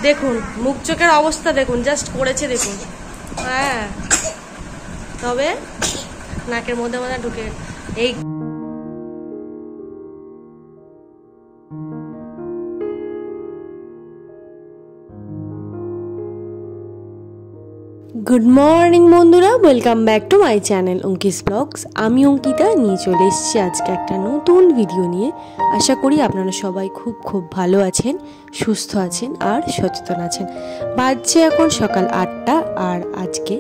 দেখুন মুখ চোখের অবস্থা দেখুন, জাস্ট করেছে দেখুন। হ্যাঁ, তবে নাকের মধ্যে মধ্যে ঢুকে এই গুড মর্নিং বন্ধুরা, welcome back to my channel Ankis blogs. আমি অঙ্কিতা নিয়ে চলে এসেছি আজকে একটা নতুন ভিডিও নিয়ে। আশা করি আপনারা সবাই খুব ভালো আছেন, সুস্থ আছেন আর সচেতন আছেন। বাজছে এখন সকাল 8টা আর আজকে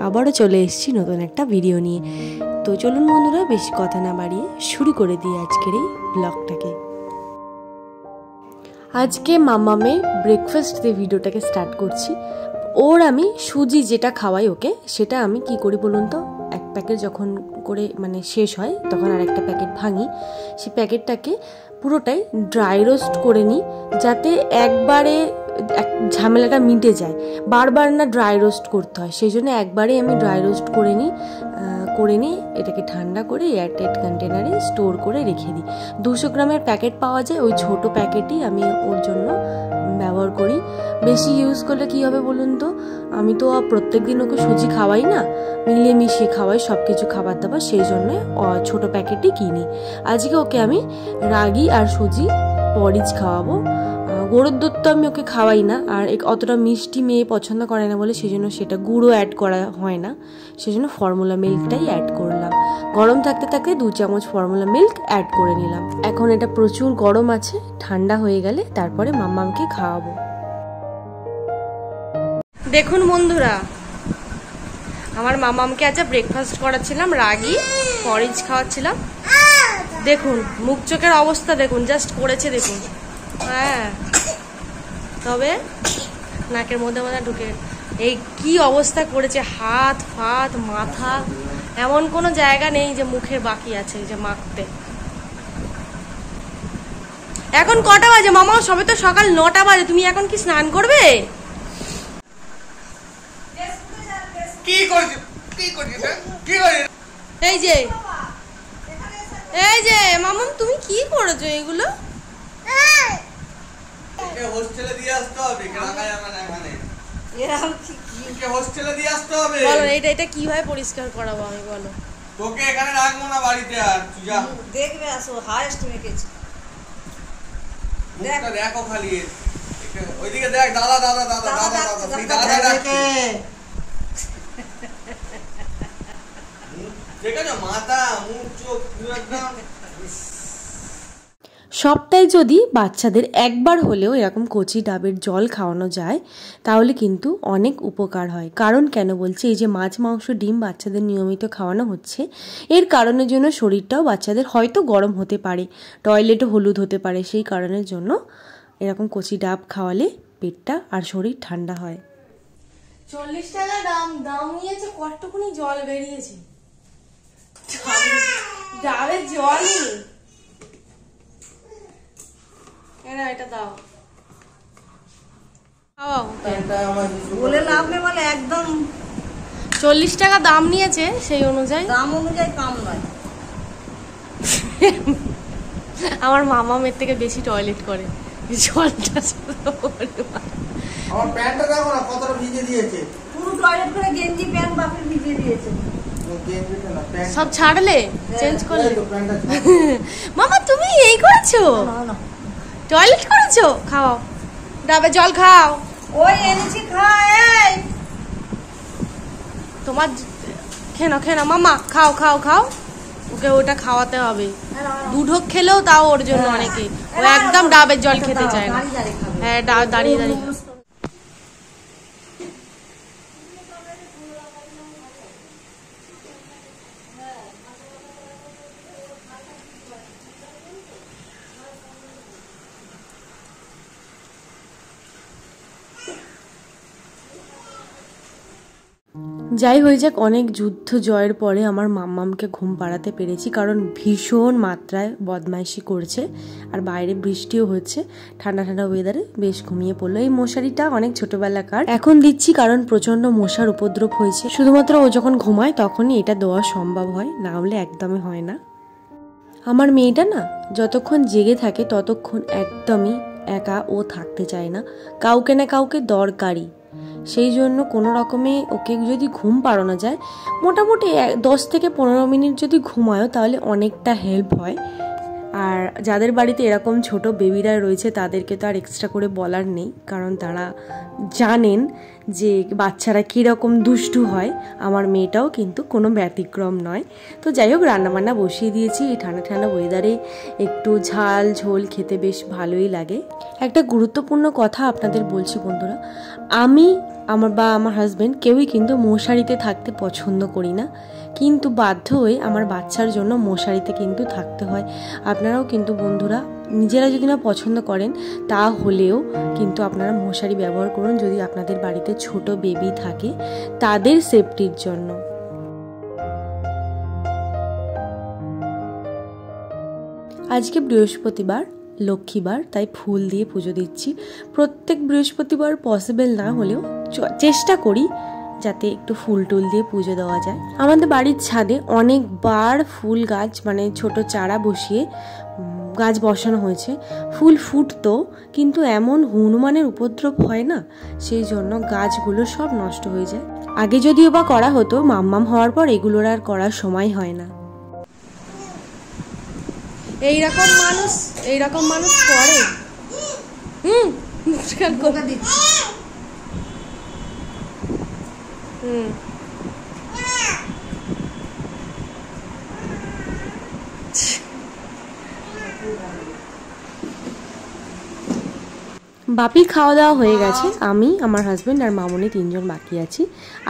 আবারও চলে এসেছি নতুন একটা ভিডিও নিয়ে। তো চলুন বন্ধুরা, বেশি কথা না বাড়িয়ে শুরু করে দিই আজকের এই ব্লগটাকে। আজকে মামামে ব্রেকফাস্ট দিয়ে ভিডিওটাকে স্টার্ট করছি। ওর আমি সুজি যেটা খাওয়াই ওকে, সেটা আমি কি করি বলুন তো, এক প্যাকেট যখন করে মানে শেষ হয় তখন আর একটা প্যাকেট ভাঙি। সেই প্যাকেটটাকে পুরোটাই ড্রাই রোস্ট করে নিই, যাতে একবারে ঝামেলাটা মিটে যায়, বারবার না ড্রাই রোস্ট করতে হয়। সেই জন্য একবারে আমি ড্রাই রোস্ট করে নিই এটাকে ঠান্ডা করে এয়ারটাইট কন্টেনারে স্টোর করে রেখে দিই। 200 গ্রামের প্যাকেট পাওয়া যায়, ওই ছোট প্যাকেটই আমি ওর জন্য ব্যবহার করি। বেশি ইউজ করলে কি হবে বলুন তো, আমি তো প্রত্যেক দিন ওকে সুজি খাওয়াই না, মিলিয়ে মিশিয়ে খাওয়াই সব কিছু খাবার দাবার, সেই জন্য ছোট প্যাকেটই কিনি। আজকে ওকে আমি রাগি আর সুজি পরিজ খাওয়াবো। গরুর দুধ তো আমি ওকে খাওয়াই না, আর অতটা মিষ্টি মেয়ে পছন্দ করে না বলে সেই জন্য সেটা গুঁড়ো অ্যাড করা হয় না, সেই জন্য ফর্মুলা মিল্কটাই অ্যাড করলাম। গরম থাকতে থাকতে 2 চামচ ফর্মুলা মিল্ক অ্যাড করে নিলাম। এখন এটা প্রচুর গরম আছে, ঠান্ডা হয়ে গেলে তারপরে মাম্মামকে খাওয়াবো। দেখুন বন্ধুরা, আমার মামামকে আজ ব্রেকফাস্ট করাচ্ছিলাম, রাগি পরিজ খাওয়াচ্ছিলাম। দেখুন মুখ চোখের অবস্থা দেখুন, জাস্ট করেছে দেখুন। হ্যাঁ, তবে নাকের মধ্যে মধ্যে ঢুকে এই কি অবস্থা করেছে, হাত ফাত মাথা এমন কোনো জায়গা নেই যে মুখের বাকি আছে যে মাখতে। এখন কটা বাজে মামা? সবে তো সকাল 9টা বাজে, তুমি এখন কি স্নান করবে? এই যে মামা তুমি কি করেছো এগুলো? হোস্টেলে দিয়ে আসতে হবে, রাখা যাবে না এখানে। হোস্টেলে দিয়ে আসতে হবে। বলো এটা কিভাবে পরিষ্কার করাবো আমি, বলো। তোকে এখানে রাখবো না বাড়িতে, আর তুই যা দেখবে আসো হাইস্ট মেকেছি। মুখটা দেখো খালি, ওইদিকে দেখ। দাদা দাদা দাদা দাদা দাদা তুই দাদা ডাকছে। দেখো মাথা মুখ চোখ পুরো একদম। সপ্তাহে যদি বাচ্চাদের একবার হলেও এরকম কচি ডাবের জল খাওয়ানো যায় তাহলে কিন্তু অনেক উপকার হয়। কারণ কেন বলছি, এই যে মাছ মাংস ডিম বাচ্চাদের নিয়মিত খাওয়ানো হচ্ছে, এর কারণের জন্য শরীরটাও বাচ্চাদের হয়তো গরম হতে পারে, টয়লেটও হলুদ হতে পারে। সেই কারণের জন্য এরকম কচি ডাব খাওয়ালে পেটটা আর শরীর ঠান্ডা হয়। 40 টাকা দাম নিয়েছে, কতটুকুনি জল বেরিয়েছে ডাবের জলই। এটা দাও, বলে লাভ নেই, বলে একদম 40 টাকা দাম নিয়েছে, সেই অনুযায়ী দাম অনুযায়ী কম নয়। আমার মামা মেয়ের থেকে বেশি টয়লেট করে, জলটা আমার প্যান্টটা দেখো না কতটা ভিজে দিয়েছে, পুরো টয়লেট করে গেঞ্জি প্যান্ট বাপের ভিজিয়ে দিয়েছে। সব ছাড়লে চেঞ্জ করলে। মামা তুমি এই করেছো, টয়লেট করেছো? খাও ডাবের জল খাও। ওই এনেছি খাই, তোমার খেনা মামা খাও খাও খাও, ওকে ওটা খাওয়াতে হবে। 2 ঢোক খেলেও তাও ওর জন্য অনেকে, ও একদম ডাবের জল খেতে চায় না। হ্যাঁ, দাঁড়িয়ে দাঁড়িয়ে। যাই হয়ে যাক, অনেক যুদ্ধ জয়ের পরে আমার মাম্মামকে ঘুম পাড়াতে পেরেছি, কারণ ভীষণ মাত্রায় বদমাইশি করছে আর বাইরে বৃষ্টিও হচ্ছে। ঠান্ডা ঠান্ডা ওয়েদারে বেশ ঘুমিয়ে পড়লো। এই মশারিটা অনেক ছোটবেলাকার, এখন দিচ্ছি কারণ প্রচন্ড মশার উপদ্রব হয়েছে। শুধুমাত্র ও যখন ঘুমায় তখনই এটা দেওয়া সম্ভব হয়, না হলে একদমই হয় না। আমার মেয়েটা না যতক্ষণ জেগে থাকে ততক্ষণ একদমই একা ও থাকতে চায় না, কাউকে না কাউকে দরকারই। সেই জন্য কোনো রকমে ওকে যদি ঘুম পাড়ানো যায়, মোটামুটি 10 থেকে 15 মিনিট যদি ঘুমায়ও তাহলে অনেকটা হেল্প হয়। আর যাদের বাড়িতে এরকম ছোট বেবিরা রয়েছে তাদেরকে তো আর এক্সট্রা করে বলার নেই, কারণ তারা জানেন যে বাচ্চারা কীরকম দুষ্টু হয়। আমার মেয়েটাও কিন্তু কোনো ব্যতিক্রম নয়। তো যাই হোক, রান্নাবান্না বসিয়ে দিয়েছি। এই ঠান্ডা ঠান্ডা ওয়েদারে একটু ঝাল ঝোল খেতে বেশ ভালোই লাগে। একটা গুরুত্বপূর্ণ কথা আপনাদের বলছি বন্ধুরা, আমি আমার হাজব্যান্ড কেউই কিন্তু মশারিতে থাকতে পছন্দ করি না, কিন্তু বাধ্য হয়ে আমার বাচ্চার জন্য মশারিতে কিন্তু থাকতে হয়। আপনারাও কিন্তু বন্ধুরা নিজেরা যদি না পছন্দ করেন তাহলেও কিন্তু আপনারা মশারি ব্যবহার করুন যদি আপনাদের বাড়িতে ছোট বেবি থাকে, তাদের সেফটির জন্য। আজকে বৃহস্পতিবার, লক্ষ্মীবার, তাই ফুল দিয়ে পুজো দিচ্ছি। প্রত্যেক বৃহস্পতিবার পসিবল না হলেও চেষ্টা করি যাতে একটু ফুল টুল দিয়ে পুজো দেওয়া যায়। আমাদের বাড়ির ছাদে অনেকবার ফুল গাছ মানে ছোট চারা বসিয়ে গাছ বসানো হয়েছে। ফুল ফুটতো, কিন্তু এমন হনুমানের উপদ্রব হয় না, সেই জন্য গাছগুলো সব নষ্ট হয়ে যায়। আগে যদিও বা করা হতো, মাম্মাম হওয়ার পর এগুলোর আর করার সময় হয় না। এইরকম মানুষ করে। মুশকিল করে দিচ্ছি। বাপির খাওয়া দাওয়া হয়ে গেছে। আমি, আমার হাজব্যান্ড আর মামনি 3 জন বাকি আছি।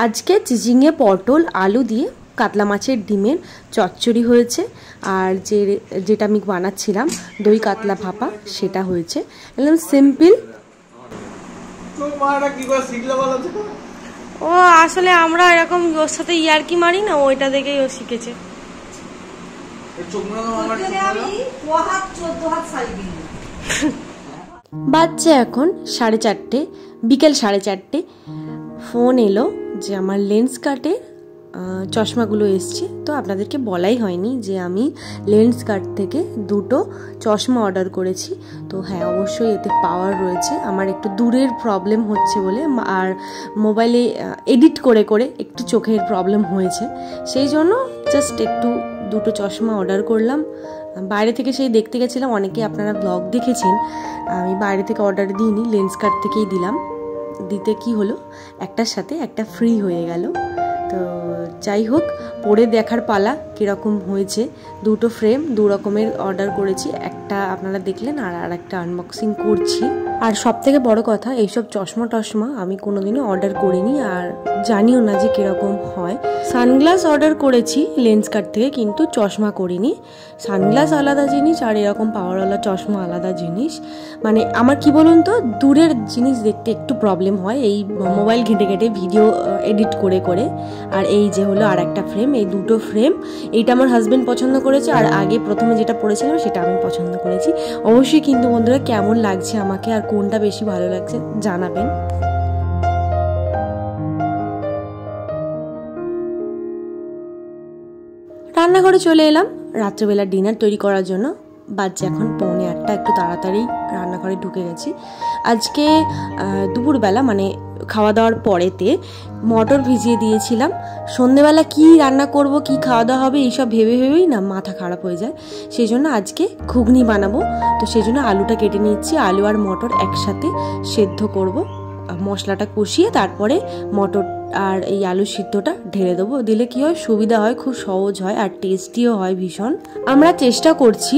আজকে চিচিঙে পটল আলু দিয়ে কাতলা মাছের ডিমের চচ্চড়ি হয়েছে, আর যেটা আমি বানাচ্ছিলাম দই কাতলা ভাপা, সেটা হয়েছে। একদম সিম্পল। ও আসলে আমরা এরকম ওর সাথে ইয়ার্কি মারি না, ওইটা দেখেই ও শিখেছে। বাচ্চা এখন 4:30, বিকেল 4:30। ফোন এলো যে আমার লেন্স কাটে চশমাগুলো এসছে। তো আপনাদেরকে বলাই হয়নি যে আমি লেন্স কার্ট থেকে 2টো চশমা অর্ডার করেছি। তো হ্যাঁ, অবশ্যই এতে পাওয়ার রয়েছে। আমার একটু দূরের প্রবলেম হচ্ছে বলে, আর মোবাইলে এডিট করে করে একটু চোখের প্রবলেম হয়েছে, সেই জন্য জাস্ট একটু 2টো চশমা অর্ডার করলাম। বাইরে থেকে সেই দেখতে গেছিলাম, অনেকে আপনারা ব্লগ দেখেছেন। আমি বাইরে থেকে অর্ডার দিইনি, লেন্স কার্ট থেকেই দিলাম। দিতে কি হলো, একটার সাথে একটা ফ্রি হয়ে গেল। তো যাই হোক, পরে দেখার পালা কীরকম হয়েছে। 2টো ফ্রেম 2 রকমের অর্ডার করেছি, একটা আপনারা দেখলেন আর একটা আনবক্সিং করছি। আর সব থেকে বড় কথা, এইসব চশমা টশমা আমি কোনোদিনও অর্ডার করিনি, আর জানিও না যে কীরকম হয়। সানগ্লাস অর্ডার করেছি লেন্স কার্ট থেকে, কিন্তু চশমা করিনি। সানগ্লাস আলাদা জিনিস আর এরকম পাওয়ারওয়ালা চশমা আলাদা জিনিস। মানে আমার কি বলুন তো, দূরের জিনিস দেখতে একটু প্রবলেম হয় এই মোবাইল ঘেঁটে ঘেঁটে ভিডিও এডিট করে করে। আর এই যে হলো আর একটা ফ্রেম, এই 2টো ফ্রেম, এইটা আমার হাজব্যান্ড পছন্দ করেছে, আর আগে প্রথমে যেটা পড়েছিলাম সেটা আমি পছন্দ করেছি। অবশ্যই কিন্তু বন্ধুরা কেমন লাগছে আমাকে আর কোনটা বেশি ভালো লাগছে জানাবেন। রান্নাঘরে চলে এলাম রাত্রেবেলা ডিনার তৈরি করার জন্য। বাজছে এখন 7:45, একটু তাড়াতাড়ি রান্নাঘরে ঢুকে গেছি। আজকে দুপুরবেলা মানে খাওয়া দাওয়ার পরেতে মটর ভিজিয়ে দিয়েছিলাম। সন্ধেবেলা কি রান্না করব, কি খাওয়া দাওয়া হবে, এইসব ভেবে ভেবেই না মাথা খারাপ হয়ে যায়। সেই জন্য আজকে ঘুগনি বানাবো। তো সেই জন্য আলুটা কেটে নিচ্ছি, আলু আর মটর একসাথে সেদ্ধ করব। মশলাটা কষিয়ে তারপরে মটর আর এই আলু সিদ্ধটা ঢেলে দেবো। দিলে কি হয়, সুবিধা হয়, খুব সহজ হয় আর টেস্টিও হয় ভীষণ। আমরা চেষ্টা করছি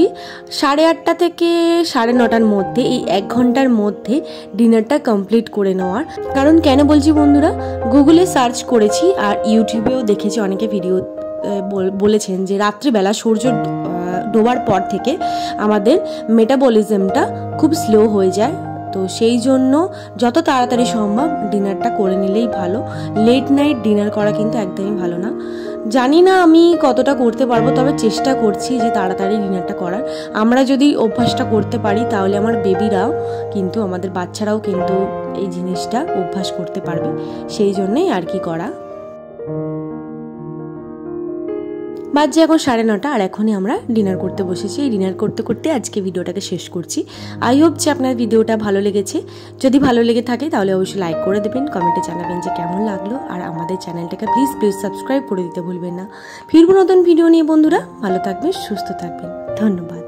8:30 থেকে 9:30 মধ্যে, এই 1 ঘন্টার মধ্যে ডিনারটা কমপ্লিট করে নেওয়ার। কারণ কেন বলছি বন্ধুরা, গুগলে সার্চ করেছি আর ইউটিউবেও দেখেছি অনেকে ভিডিও বলেছেন যে রাত্রিবেলা সূর্য ডোবার পর থেকে আমাদের মেটাবলিজমটা খুব স্লো হয়ে যায়। তো সেই জন্য যত তাড়াতাড়ি সম্ভব ডিনারটা করে নিলেই ভালো। লেট নাইট ডিনার করা কিন্তু একদমই ভালো না। জানি না আমি কতটা করতে পারবো, তবে চেষ্টা করছি যে তাড়াতাড়ি ডিনারটা করার। আমরা যদি অভ্যাসটা করতে পারি তাহলে আমার বেবিরাও কিন্তু, আমাদের বাচ্চারাও কিন্তু এই জিনিসটা অভ্যাস করতে পারবে। সেই জন্যই আর কি করা। বাজে এখন 9:30 আর এখনই আমরা ডিনার করতে বসেছি। এই ডিনার করতে করতে আজকে ভিডিওটাকে শেষ করছি। আই হোপ যে আপনার ভিডিওটা ভালো লেগেছে। যদি ভালো লেগে থাকে তাহলে অবশ্যই লাইক করে দেবেন, কমেন্টে জানাবেন যে কেমন লাগলো, আর আমাদের চ্যানেলটাকে প্লিজ সাবস্ক্রাইব করে দিতে ভুলবেন না। ফিরবো নতুন ভিডিও নিয়ে বন্ধুরা, ভালো থাকবেন, সুস্থ থাকবেন, ধন্যবাদ।